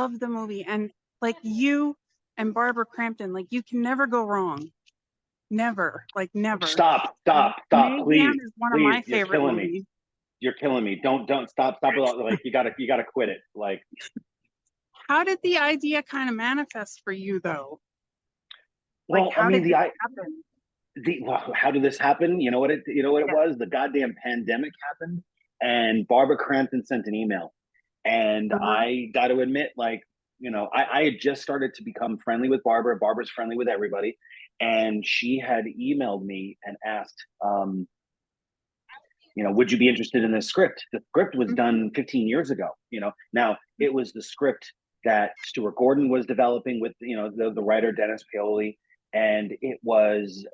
love the movie, and like you and Barbara Crampton, like you can never go wrong. Never, like never. Stop, And stop, stop, Mayhem please, is one of please. my You're favorite killing me. movies. You're killing me. Don't stop it. Like you gotta quit it. Like, How did the idea kind of manifest for you though? Like well, I how mean, did this happen? well, how did this happen? You know what it Yeah. was? The goddamn pandemic happened, and Barbara Crampton sent an email, and Uh-huh. I got to admit, like, I had just started to become friendly with Barbara. Barbara's friendly with everybody, and she had emailed me and asked, would you be interested in this script? The script was Mhm. done 15 years ago. Now it was the script that Stuart Gordon was developing with the writer Dennis Paoli, and it was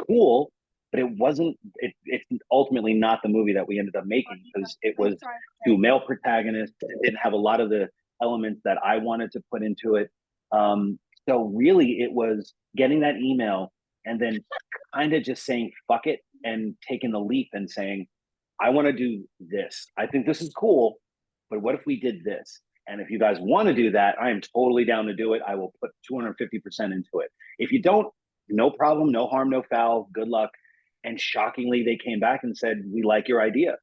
cool, but it's ultimately not the movie that we ended up making because it was two male protagonists. It didn't have a lot of the elements that I wanted to put into it. Um, so really, it was getting that email and then kind of just saying fuck it and taking the leap and saying I want to do this. I think this is cool, but what if we did this? And if you guys want to do that, I am totally down to do it. I will put 250% into it. If you don't, no problem, no harm, no foul, good luck. And shockingly, they came back and said, we like your idea.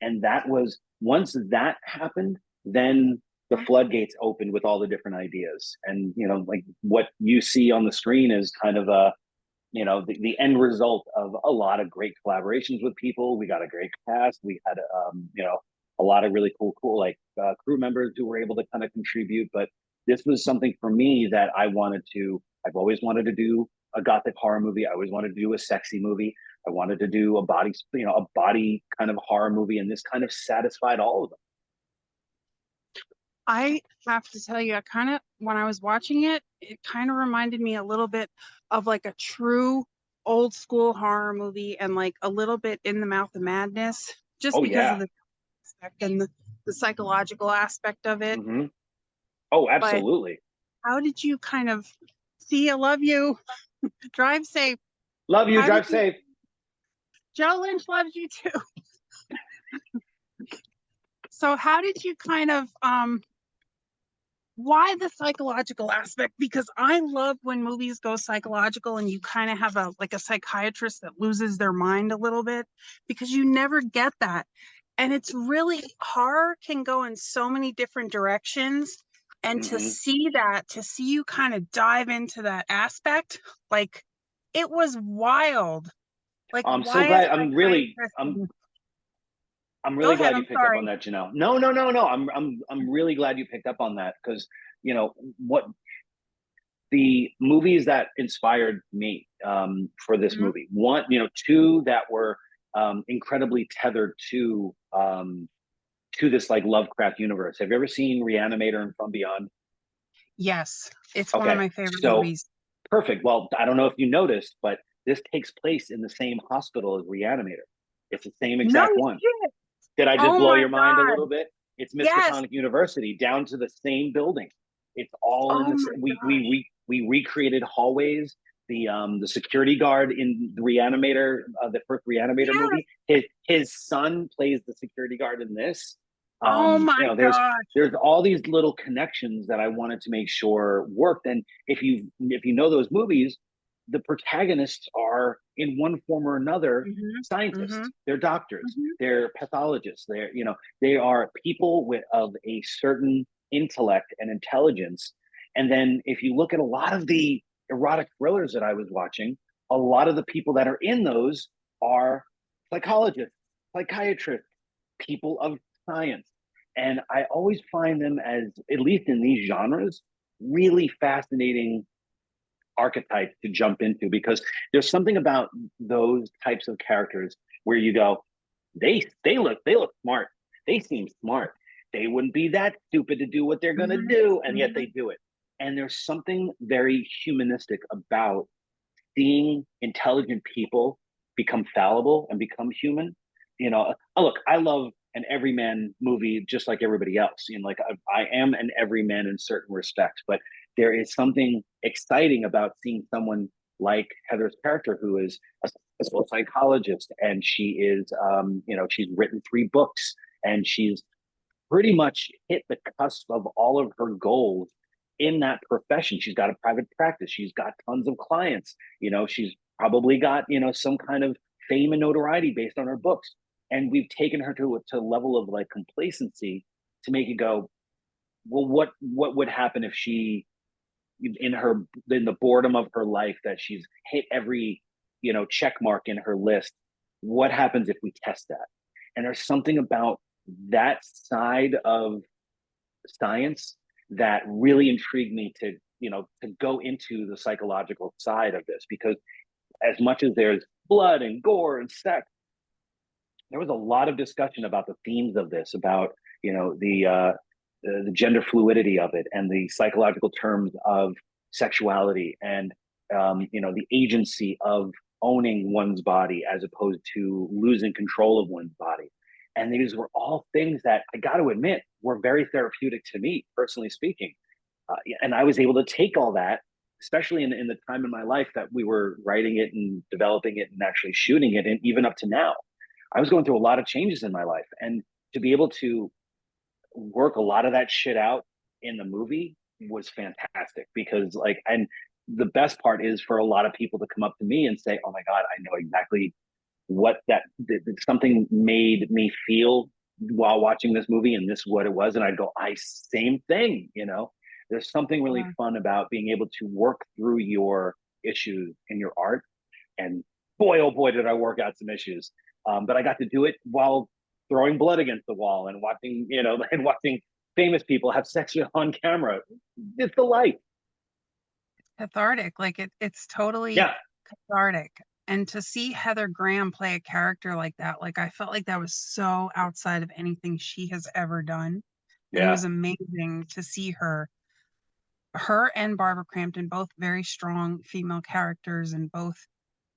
And that was, once that happened, then the floodgates opened with all the different ideas. And, like what you see on the screen is kind of the end result of a lot of great collaborations with people. We got a great cast. We had, a lot of really cool, like crew members who were able to kind of contribute. But this was something for me that I've always wanted to do a gothic horror movie. I always wanted to do a sexy movie. I wanted to do a body kind of horror movie. And this kind of satisfied all of them. I have to tell you, I kind of, when I was watching it, it kind of reminded me a little bit of like a true old school horror movie and like a little bit In the Mouth of Madness, just Oh, because of yeah. the aspect and the psychological aspect of it. Mm-hmm. Oh, But absolutely. how did you kind of see? I love you. Drive safe. Love you. How did Drive you? safe. Joe Lynch loves you too. So how did you kind of why the psychological aspect? Because I love when movies go psychological and you kind of have a like a psychiatrist that loses their mind a little bit because you never get that. And it's really horror can go in so many different directions. And Mm-hmm. to see you kind of dive into that aspect, like it was wild. Like I'm so why a glad. psychiatrist? I'm Go really ahead, glad you I'm picked up on sorry. that, Janelle. No, no, no, no. I'm really glad you picked up on that because what the movies that inspired me for this Mhm. movie. One, two that were incredibly tethered to this like Lovecraft universe. Have you ever seen Reanimator and From Beyond? Yes, it's one of Okay, my favorite so movies. perfect. Well, I don't know if you noticed, but this takes place in the same hospital as Reanimator. It's the same No exact one. shit. Did I just Oh blow my your mind a God. little bit? It's Yes. Miskatonic University, down to the same building. It's all in Oh this. my gosh. We recreated hallways. The security guard in the Reanimator, the first Reanimator Yes. movie, his son plays the security guard in this. Oh my gosh. There's all these little connections that I wanted to make sure worked. And if you know those movies, the protagonists are in one form or another Hmm. Hmm. scientists. They're doctors. Hmm. They're pathologists. They are people of a certain intellect and intelligence. And then if you look at a lot of the erotic thrillers that I was watching, a lot of the people that are in those are psychologists, psychiatrists, people of science. And I always find them as, at least in these genres, really fascinating archetype to jump into because there's something about those types of characters where you go, they look smart. They seem smart. They wouldn't be that stupid to do what they're gonna Hmm. do, and yet they Hmm. do it. And there's something very humanistic about seeing intelligent people become fallible and become human. Look, I love an everyman movie just like everybody else. Like I am an everyman in certain respects, but there is something exciting about seeing someone like Heather's character, who is a school psychologist, and she's written 3 books, and she's pretty much hit the cusp of all of her goals in that profession. She's got a private practice. She's got tons of clients. She's probably got, some kind of fame and notoriety based on her books. And we've taken her to a level of like complacency to make it go, well, what would happen if she in the boredom of her life that she's hit every check mark in her list, what happens if we test that? And there's something about that side of science that really intrigued me to go into the psychological side of this, because as much as there's blood and gore and sex, there was a lot of discussion about the themes of this, about the gender fluidity of it, and the psychological terms of sexuality, and the agency of owning one's body as opposed to losing control of one's body. And these were all things that I got to admit were very therapeutic to me, personally speaking. And I was able to take all that, especially in the time in my life that we were writing it and developing it and actually shooting it, and even up to now. I was going through a lot of changes in my life, and to be able to work a lot of that shit out in the movie was fantastic, because and the best part is for a lot of people to come up to me and say, oh my God, I know exactly what something made me feel while watching this movie, and this is what it was. And I'd go, same thing. There's something really fun about being able to work through your issues in your art. And boy, oh boy, did I work out some issues. But I got to do it while throwing blood against the wall and watching, and watching famous people have sex on camera. It's the life. Cathartic. Like it's totally Yeah. cathartic. And to see Heather Graham play a character like that, like I felt like that was so outside of anything she has ever done. And it Yeah. was amazing to see her and Barbara Crampton, both very strong female characters, and both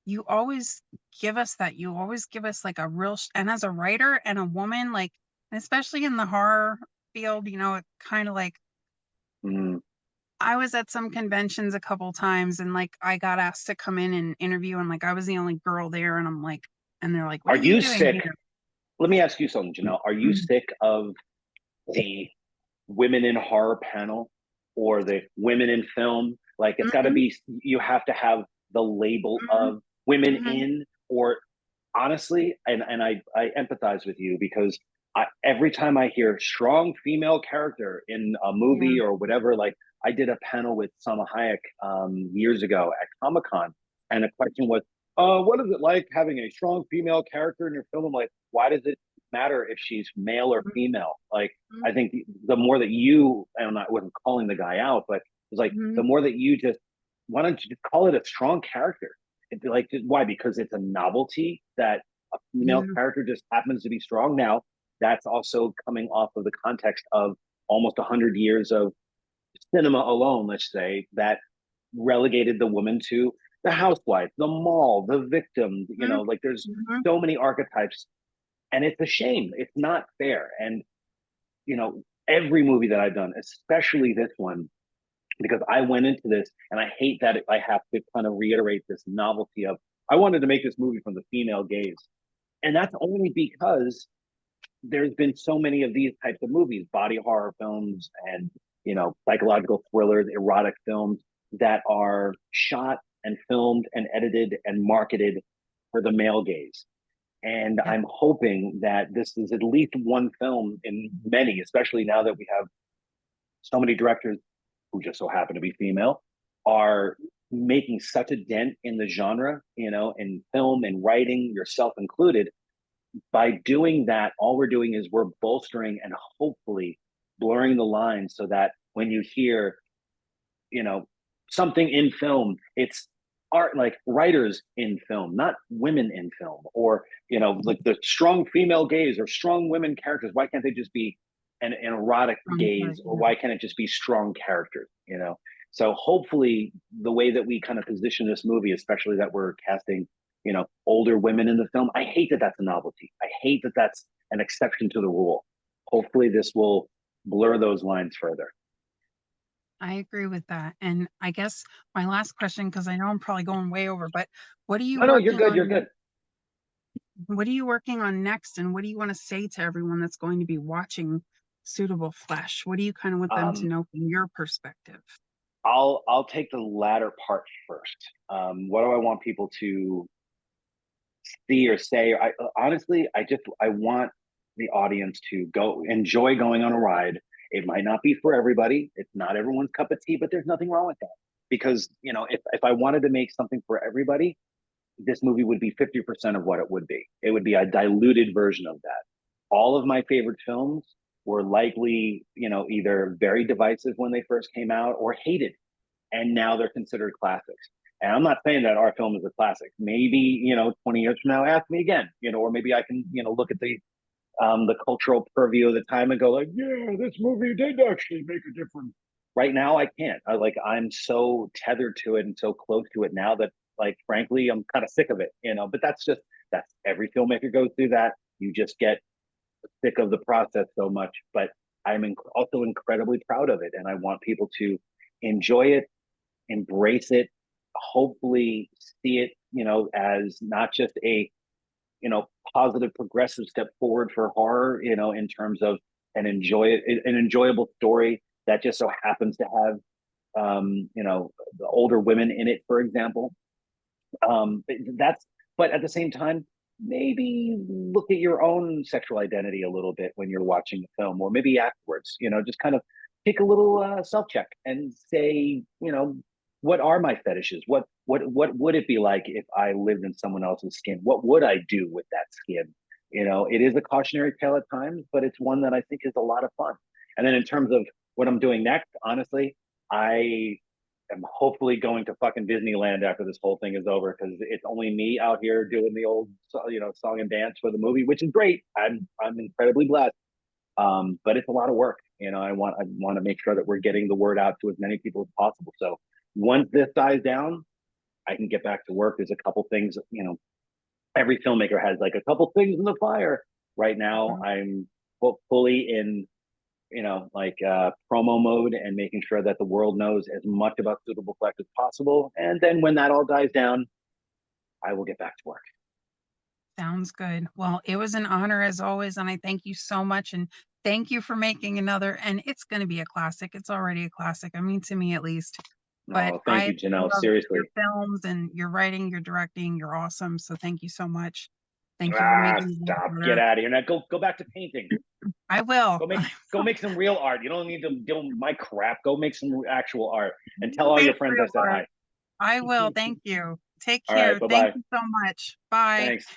you always give us that. You always give us like a real, and as a writer and a woman, like, especially in the horror field, it kind of like, Mm. I was at some conventions a couple times and like I got asked to come in and interview, and like I was the only girl there, and I'm like, and they're like, what Are are you you doing sick? here? Let me ask you something, Janelle. Are you sick of the women in horror panel or the women in film? Like, it's got to Mhm, be, you have to have the label mhm, of women mhm, in, or honestly, and I empathize with you, because every time I hear strong female character in a yeah, movie or whatever, like I did a panel with Salma Hayek years ago at Comic Con, and the question was, what is it like having a strong female character in your film? I'm like, why does it matter if she's male or female? Like, mhm, I think the more that you, and I wasn't calling the guy out, but it's like mhm, the more that you just, why don't you just call it a strong character? It'd be like, why? Because it's a novelty that a female yeah, character just happens to be strong. Now, that's also coming off of the context of almost 100 years of cinema alone, let's say, that relegated the woman to the housewife, the mall, the victim. mhm, Like, there's mhm, so many archetypes, and it's a shame. It's not fair. And, every movie that I've done, especially this one, because I went into this, and I hate that I have to kind of reiterate this novelty of, I wanted to make this movie from the female gaze. And that's only because there's been so many of these types of movies, body horror films, and psychological thrillers, erotic films, that are shot and filmed and edited and marketed for the male gaze. And yeah, I'm hoping that this is at least one film in many, especially now that we have so many directors who just so happen to be female, are making such a dent in the genre, in film and writing, yourself included. By doing that, all we're doing is we're bolstering and hopefully blurring the lines, so that when you hear, you know, something in film, it's art, like writers in film, not women in film, or, like the strong female gaze or strong women characters. Why can't they just be an erotic strong part, gaze, or yeah. why can't it just be strong characters? So hopefully the way that we kind of position this movie, especially that we're casting, older women in the film, I hate that that's a novelty. I hate that that's an exception to the rule. Hopefully this will blur those lines further. I agree with that. And I guess my last question, because I know I'm probably going way over, but what are you No, no, you're working good. You're on? good. What are you working on next? And what do you want to say to everyone that's going to be watching suitable flesh? What do you kind of want them to Um, know from your perspective? I'll take the latter part first. What do I want people to see or say? I honestly, I want the audience to go enjoy going on a ride. It might not be for everybody. It's not everyone's cup of tea, but there's nothing wrong with that. Because if I wanted to make something for everybody, this movie would be 50% of what it would be. It would be a diluted version of that. All of my favorite films were likely, either very divisive when they first came out or hated, and now they're considered classics. And I'm not saying that our film is a classic. Maybe 20 years from now, ask me again, or maybe I can look at the cultural purview of the time and go like, yeah, this movie did actually make a difference. Right now, I can't. I'm so tethered to it and so close to it now that, like, frankly, I'm kind of sick of it. But that's every filmmaker goes through that. You just get sick of the process so much. But also incredibly proud of it, and I want people to enjoy it, embrace it, hopefully see it, as not just a positive progressive step forward for horror, in terms of an enjoyable story that just so happens to have the older women in it, for example. That's but at the same time, maybe look at your own sexual identity a little bit when you're watching the film, or maybe afterwards, just kind of take a little self check and say, what are my fetishes? What would it be like if I lived in someone else's skin? What would I do with that skin? It is a cautionary tale at times, but it's one that I think is a lot of fun. And then in terms of what I'm doing next, honestly, I am hopefully going to fucking Disneyland after this whole thing is over, because it's only me out here doing the old song and dance for the movie, which is great. I'm incredibly blessed. But it's a lot of work. I want to make sure that we're getting the word out to as many people as possible. So once this dies down, I can get back to work. There's a couple things, every filmmaker has like a couple things in the fire. Right now, Mhm. I'm fully in, promo mode and making sure that the world knows as much about Suitable Flex as possible. And then when that all dies down, I will get back to work. Sounds good. Well, it was an honor as always, and I thank you so much. And thank you for making another. And it's going to be a classic. It's already a classic. I mean, to me at least. But Oh, thank I you, Janelle. love your Seriously. films and your writing, your directing. You're awesome. So thank you so much. Thank you for Ah, making me stop. Get better. out of here. Now go back to painting. I will. Go make some real art. You don't need to do my crap. Go make some actual art and tell You all make your friends I real said art. hi. I will. Thank you. Take All right, care. Thank bye-bye. you so much. Bye. Thanks. And